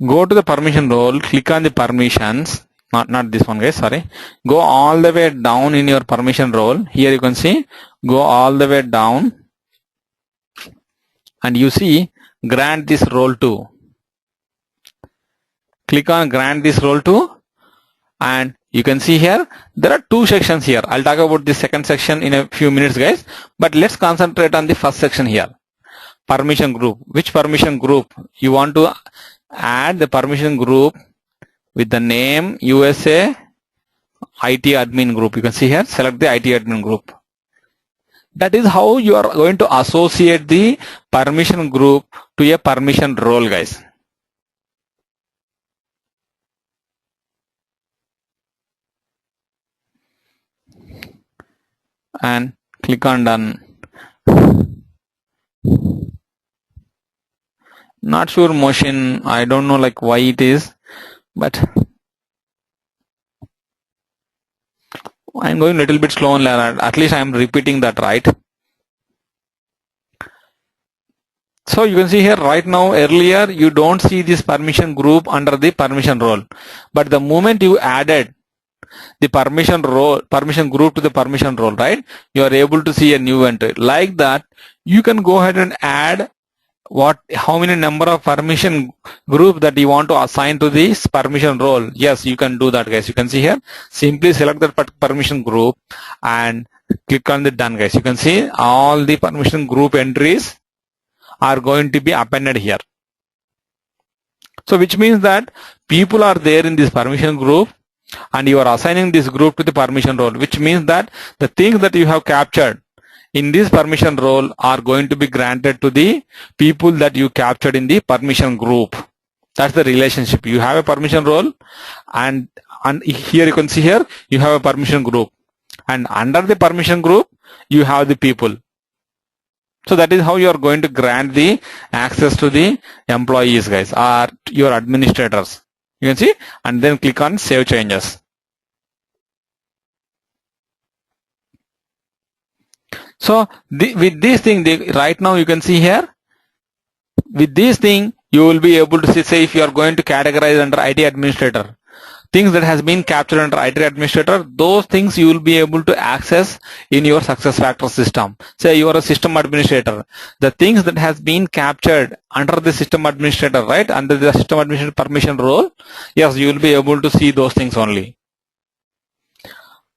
Go to the permission role, click on the permissions, not this one guys, sorry. Go all the way down in your permission role. Here you can see, go all the way down and you see grant this role to. Click on grant this role to, and you can see here there are two sections here. I'll talk about the second section in a few minutes guys, but let's concentrate on the first section here. Permission group. Which permission group? You want to add the permission group with the name USA IT admin group. You can see here, select the IT admin group. That is how you are going to associate the permission group to a permission role guys. And click on done. Not sure motion, I don't know like why it is, but I'm going a little bit slow and at least I'm repeating that right. So you can see here right now, earlier you don't see this permission group under the permission role, but the moment you added the permission group to the permission role, right, you are able to see a new entry. Like that, you can go ahead and add how many number of permission group that you want to assign to this permission role. Yes, you can do that guys. You can see here, simply select that permission group and click on the done guys. You can see all the permission group entries are going to be appended here. So which means that people are there in this permission group and you are assigning this group to the permission role, which means that the things that you have captured in this permission role are going to be granted to the people that you captured in the permission group. That's the relationship. You have a permission role and here you can see here you have a permission group, and under the permission group you have the people. So that is how you are going to grant the access to the employees guys, or your administrators. You can see, and then click on save changes. So with this thing, right now you can see here, with this thing you will be able to see, say if you are going to categorize under IT administrator, things that has been captured under IT administrator, those things you will be able to access in your SuccessFactors system. Say you are a system administrator, the things that has been captured under the system administrator, right, under the system administrator permission role, yes, you will be able to see those things only.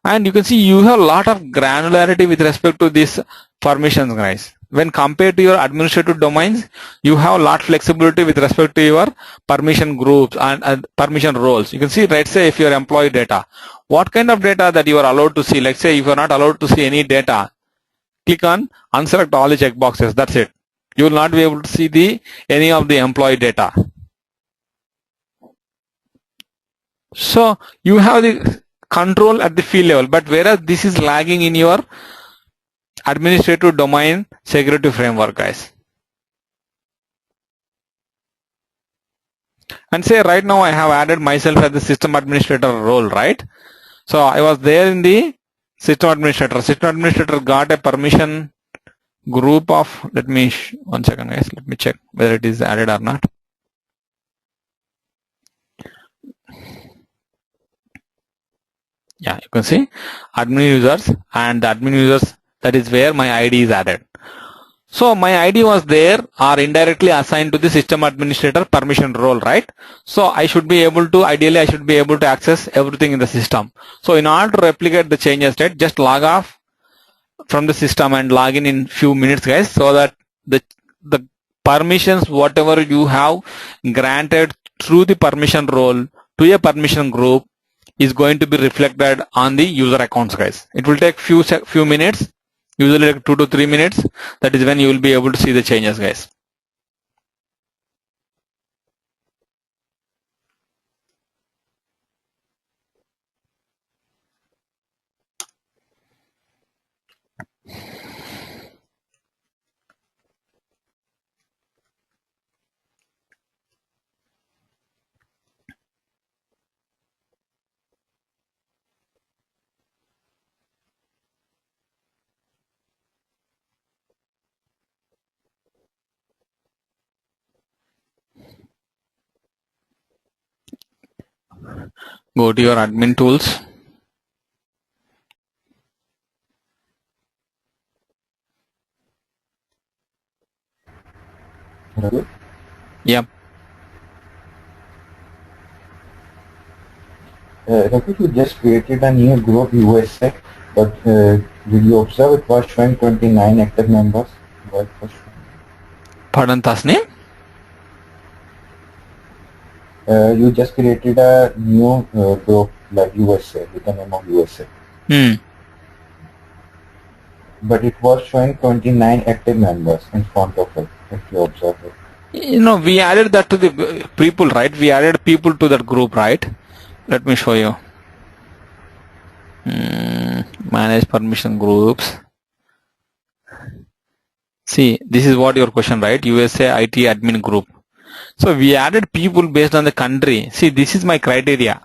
And you can see you have a lot of granularity with respect to these permissions guys. When compared to your administrative domains, you have a lot flexibility with respect to your permission groups and permission roles. You can see, let's say if your employee data, what kind of data that you are allowed to see. Let's say if you are not allowed to see any data, click on unselect all the checkboxes. That's it. You will not be able to see any of the employee data. So you have the control at the field level, but whereas this is lagging in your administrative domain security framework guys. And say right now I have added myself as the system administrator role, right? So I was there in the system administrator. System administrator got a permission group of, one second guys, let me check whether it is added or not. Yeah, you can see admin users, and the admin users, that is where my ID is added. So my ID was there or indirectly assigned to the system administrator permission role, right? So I should be able to, ideally I should be able to access everything in the system. So in order to replicate the changes state, just log off from the system and log in few minutes guys, so that the permissions whatever you have granted through the permission role to a permission group is going to be reflected on the user accounts guys. It will take few minutes, usually like 2 to 3 minutes. That is when you will be able to see the changes guys. Go to your admin tools. Raghu? Yep. Raghu, you just created a new group USA, but did you observe it was showing 29 active members? What was Pardon, Tasneem? you just created a new group like USA with the name of USA. But it was showing 29 active members in front of it, if you observe it. You know, we added that to the people, right? We added people to that group, right? Let me show you. Manage permission groups. See, this is what your question, right? USA IT admin group. So we added people based on the country. See, this is my criteria.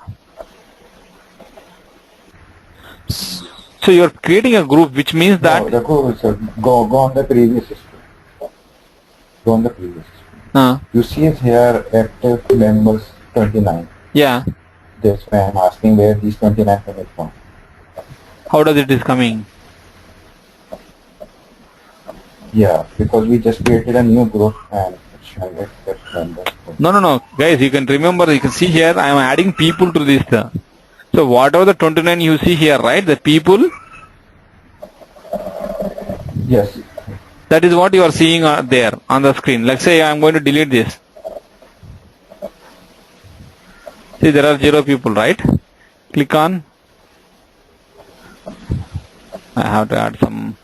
So you're creating a group, which means that... No, go on the previous system. Go on the previous system. You see here active members 29. Yeah. That's why I'm asking where these 29 coming from. How does it is coming? Yeah, because we just created a new group and it's showing active members. No. Guys, you can remember, you can see here, I am adding people to this. So whatever the 29 you see here, right? The people. Yes. That is what you are seeing there on the screen. Let's say I am going to delete this. See, there are 0 people, right? Click on. I have to add some.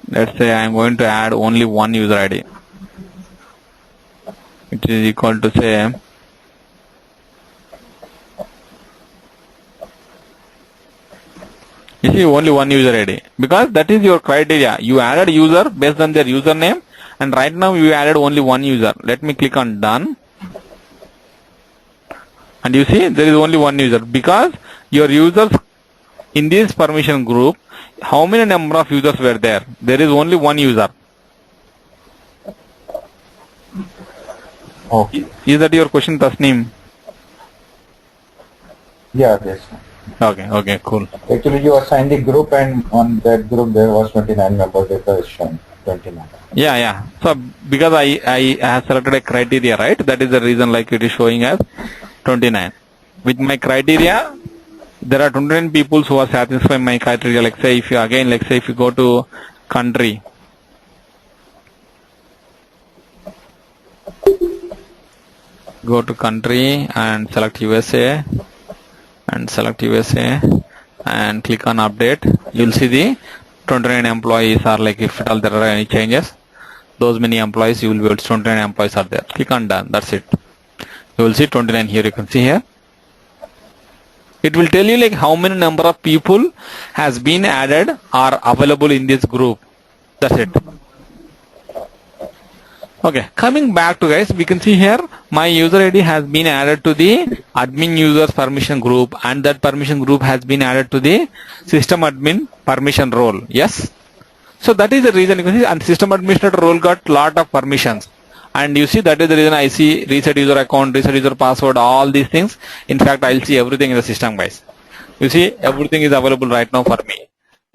Let's say I am going to add only one user ID. It is equal to say you see only one user ID, because that is your criteria. You added user based on their username, and right now you added only one user. Let me click on done, and you see there is only one user, because your users in this permission group, how many number of users were there? There is only one user. Okay. Is that your question, Tasneem? Yeah, yes. Okay, cool. Actually, you assigned the group, and on that group there was 29 members. Data is shown 29. Yeah. So because I have selected a criteria, right? That is the reason like it is showing as 29. With my criteria, there are 29 people who are satisfying my criteria. Like say if you go to country. Go to country and select USA and click on update. You'll see the 29 employees are like, if at all there are any changes, those many employees you will be able to 29 employees are there. Click on done. That's it. You will see 29 here. You can see here. It will tell you like how many number of people has been added or available in this group. That's it. Okay, coming back to guys, we can see here my user ID has been added to the admin users permission group, and that permission group has been added to the system admin permission role. Yes. So that is the reason you can see, and system administrator role got lot of permissions, and you see that is the reason I see reset user account, reset user password, all these things. In fact, I'll see everything in the system, guys. You see everything is available right now for me.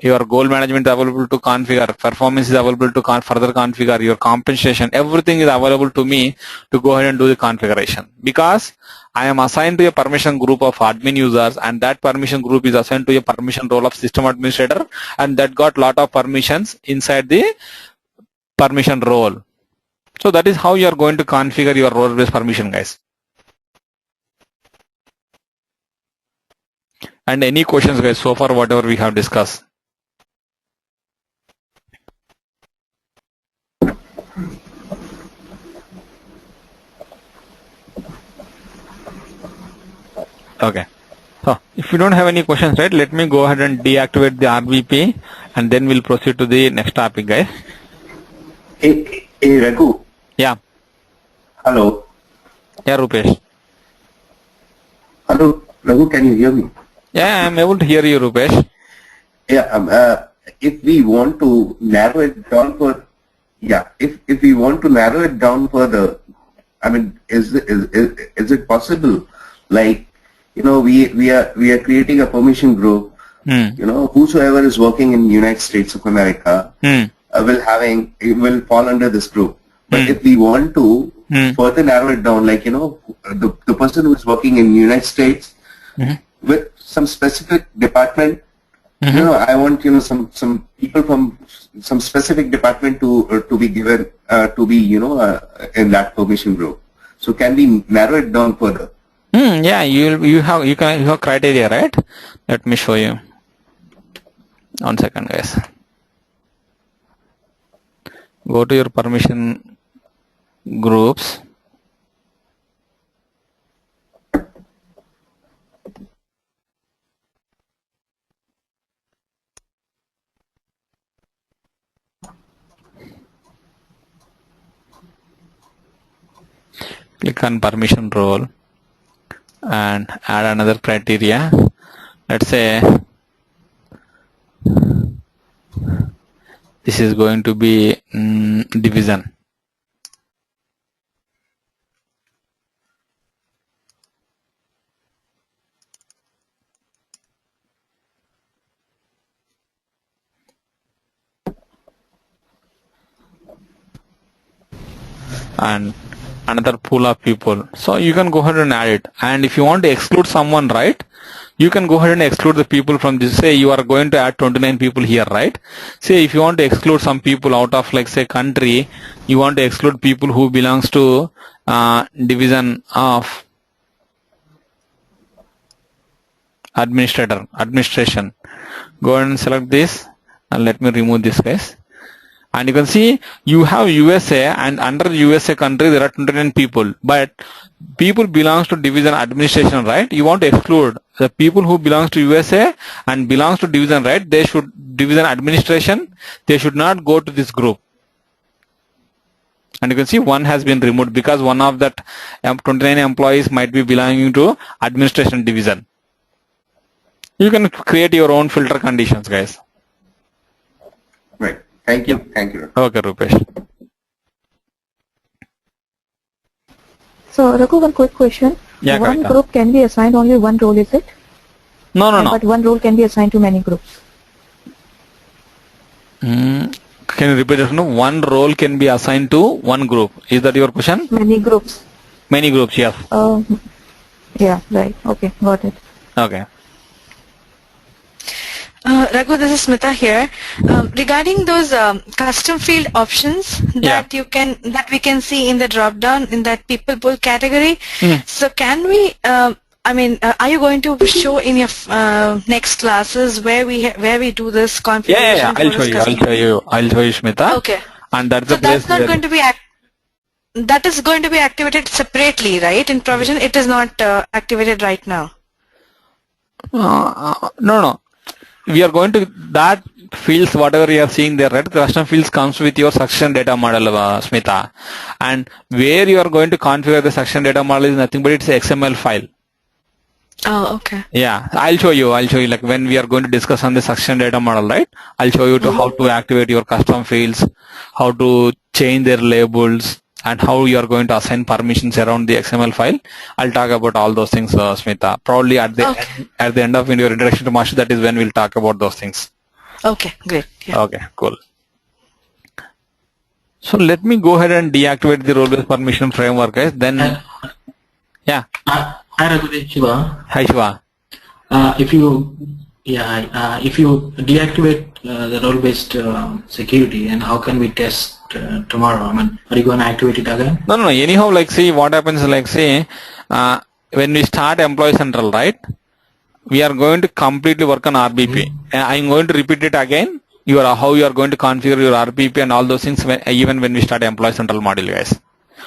Your goal management is available to configure, performance is available to further configure, your compensation, everything is available to me to go ahead and do the configuration, because I am assigned to a permission group of admin users, and that permission group is assigned to a permission role of system administrator, and that got lot of permissions inside the permission role. So that is how you are going to configure your role based permission, guys. And any questions, guys, so far whatever we have discussed? Okay, so if you don't have any questions, right, let me go ahead and deactivate the RVP, and then we'll proceed to the next topic, guys. Hey Raghu. Yeah. Hello. Yeah, Rupesh. Hello, Raghu, can you hear me? Yeah, I'm able to hear you, Rupesh. Yeah, if we want to narrow it down for Yeah, if we want to narrow it down further, I mean, is it possible? Like, we are creating a permission group. Whosoever is working in United States of America will fall under this group. But if we want to further narrow it down, like the person who is working in United States with some specific department. I want some people from some specific department to be given to be in that permission group. So can we narrow it down further? Yeah, you have criteria, right? Let me show you. 1 second, guys. Go to your permission groups. Click on permission role and add another criteria. Let's say this is going to be division. And another pool of people. So you can go ahead and add it. And if you want to exclude someone, right, you can go ahead and exclude the people from this. Say you are going to add 29 people here, right? Say if you want to exclude some people out of, like, say, country, you want to exclude people who belongs to division of administration. Go ahead and select this, and let me remove this, guys. And you can see you have USA, and under USA country there are 29 people, but people belongs to division administration, right? You want to exclude the people who belongs to USA and belongs to division, right? They should division administration. They should not go to this group. And you can see one has been removed because one of that 29 employees might be belonging to administration division. You can create your own filter conditions, guys. Right. Thank you. Thank you. Okay, Rupesh. So, Raghu, one quick question. Yeah, one Kavita. group can be assigned only one role, is it? No. But one role can be assigned to many groups. Can you repeat it? No, one role can be assigned to one group. Is that your question? Many groups. Many groups, yes. Yeah, right. Okay, got it. Okay. Raghu, this is Smita here. Regarding those custom field options that we can see in the drop down in that people pool category. So can we? Are you going to show in your next classes where we do this configuration? Yeah. I'll show you, Smita. Okay. And that's So the place that's not going to be that is going to be activated separately, right? In provision, it is not activated right now. No. We are going to that fields, whatever you are seeing there, right? Custom fields comes with your succession data model, Smita. And where you are going to configure the succession data model is nothing but it's an XML file. Oh, okay. Yeah, I'll show you like when we are going to discuss on the succession data model, right? I'll show you how to activate your custom fields, how to change their labels, and how you are going to assign permissions around the XML file. I'll talk about all those things, Smita. Probably at the end of your introduction to master, that is when we'll talk about those things. Okay, great. Yeah. Okay, cool. So let me go ahead and deactivate the role-based permission framework, guys. Then, yeah. Hi, Raghu, Shiva. Hi, Shiva. If you deactivate the role-based security, and how can we test tomorrow? Are you going to activate it again? No. Anyhow, like, see what happens. Like, say, when we start Employee Central, right? We are going to completely work on RBP. I'm going to repeat it again. How you are going to configure your RBP and all those things even when we start Employee Central module, guys.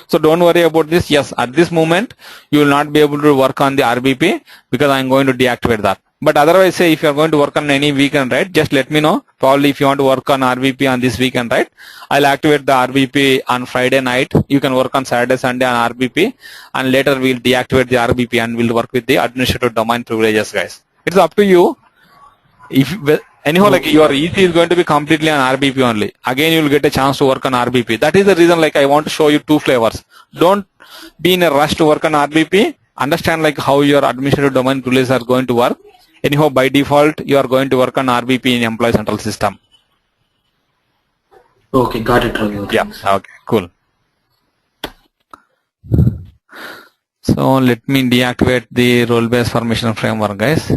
So don't worry about this. Yes, at this moment you will not be able to work on the RBP because I'm going to deactivate that. But otherwise, say if you are going to work on any weekend, right, just let me know. Probably if you want to work on RBP on this weekend, right, I'll activate the RBP on Friday night. You can work on Saturday, Sunday on RBP, and later we'll deactivate the RBP and we'll work with the administrative domain privileges, guys. It's up to you. If Anyhow, like your EC is going to be completely on RBP only. Again, you will get a chance to work on RBP. That is the reason, like, I want to show you two flavors. Don't be in a rush to work on RBP. Understand, like, how your administrative domain tools are going to work. Anyhow, by default, you are going to work on RBP in Employee Central System. Okay, got it, Ravi. Yeah, okay, cool. So let me deactivate the role-based formation framework, guys.